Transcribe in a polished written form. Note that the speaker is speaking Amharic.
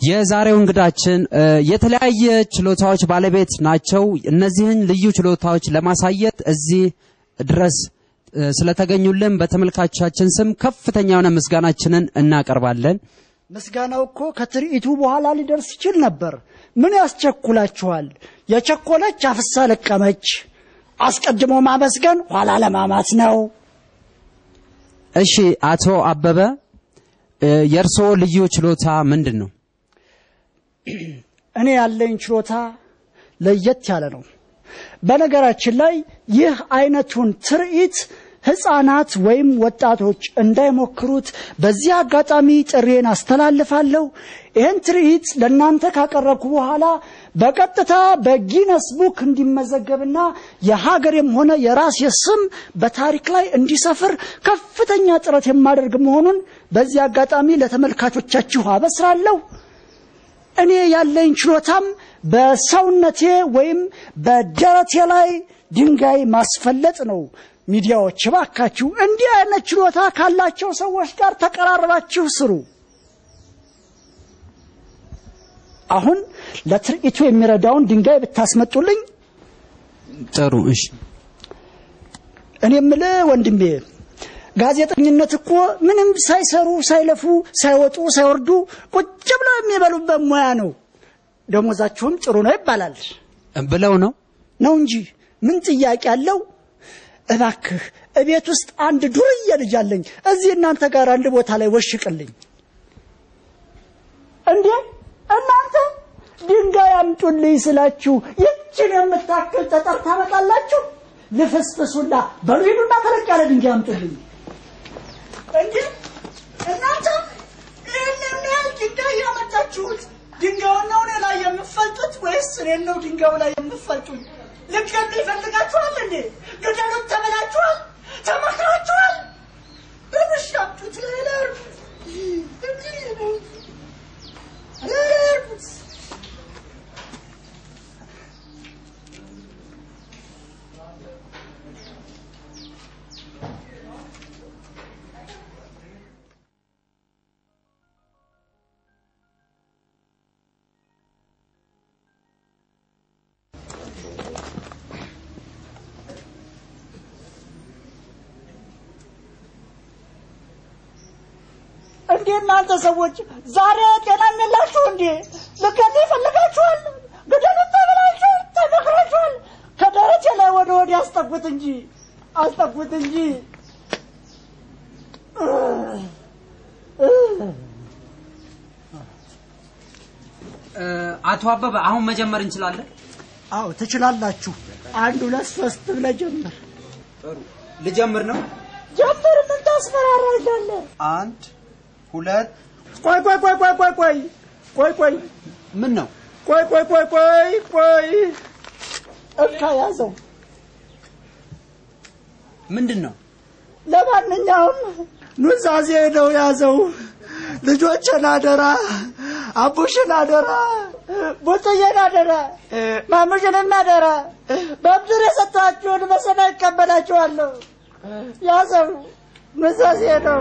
የዛሬው እንግዳችን የተለያየ ችሎታዎች ባለቤት ናቸው እነዚህን ልዩ ችሎታዎች ለማሳየት እዚህ ድረስ ስለተገኙልን በተመልካቾቻችን ስም ከፍተኛውን ምስጋናችንን እናቀርባለን ምስጋናው እኮ ከትርኢቱ በኋላ ሊደርስ ይችላል ነበር ምን ያስቸኩላችኋል የቸኮለች አፍሳ ለቀመች አስቀድሞ ማመስገን ኋላ ለማማት ነው እሺ አቶ አበበ የርሶ ልዩ ችሎታ ምንድነው እኔ ያለኝ ችሎታ ለየት ያለ ነው በነገራችን ላይ ይህ አይነቱን ትርኢት ህፃናት ወይም ወጣቶች እንዳይሞክሩት በዚህ አጋጣሚ ጥሬን አስተላልፋለሁ ይሄን ትርኢት ለናንተ ካቀረብኩ በኋላ በቀጥታ በጊነስ ቡክ እንዲመዘገብና የሀገርም ሆነ የራስ የስም በታሪክ ላይ እንዲሰፍር ከፍተኛ ጥረት የማደርግ መሆኑን በዚህ አጋጣሚ ለተመልካቾቻችሁ አበስራለሁ እኔ ያለኝ ችሎታም በሰውነቴ ወይም በደረቴ ላይ ድንጋይ ማስፈለጥ ነው ሚዲያዎች ባካችሁ እንዲህ አይነት ችሎታ ካላቸው ሰዎች ጋር ተቀራርባችሁ ስሩ አሁን ለትርኢቱ የሚረዳውን ድንጋይ ብታስመጡልኝ ጥሩ እሺ እኔም ወንድሜ ጋዜጠኝነት እኮ ምንም ሳይሰሩ ሳይለፉ ሳይወጡ ሳይወርዱ ቁጭ ብለው የሚበሉበት ሙያ ነው ደሞዛቸውም ጥሩ ነው ይባላል ብለው ነው እንጂ ምን ጥያቄ አለው እባክህ እቤት ውስጥ አንድ ዱርዬ ልጅ አለኝ እዚህ እናንተ ጋር አንድ ቦታ ላይ ወሽቅልኝ እንዴ እናንተ ድንጋይ አምጡልኝ ስላችሁ ይችን የምታክል ጠጠር ታመጣላችሁ ልፍስፍሱላ በሉይዱና ተለቅ ያለ ድንጋይ አምጡልኝ እንዴ እናንተ ለምን ድንጋይ ያመጣችሁት ድንጋዩን ነው ላይ የምፈልጡት ወይስ እኔን ነው ድንጋዩ ላይ የምፈልጡት ለምን ይፈልጋችኋል እንዴ ገደሉት ተበላችኋል ተመክራችኋል በመሻቱት ለለር እናንተ ሰዎች ዛሬ ጤናም የላችሁ እንዴ ለከቴ ፈልጋችኋል ገደሉት ተበላችሁ ተመክራችኋል ከደረቴ ላይ ወደ ወዲያ አስጠጉት እንጂ አቶ አበበ አሁን መጀመር እንችላለን አዎ ትችላላችሁ 1 2 3 ብለህ ጀምር ጥሩ ልጀምር ነው ጀምር ምን ታስፈራራለህ 1 ሁለት ቆይ ምን ነው ቆይ እካ ያዘው ምንድነው ለማንኛውም ኑዛዜ ነው ያዘው ልጆችን አደራ አቡሽን አደራ ቡጥዬን አደራ ማሙሽን አደራ በብድር የሰጣችሁን በሰማይ ይቀበላችኋለሁ ያዘው ኑዛዜ ነው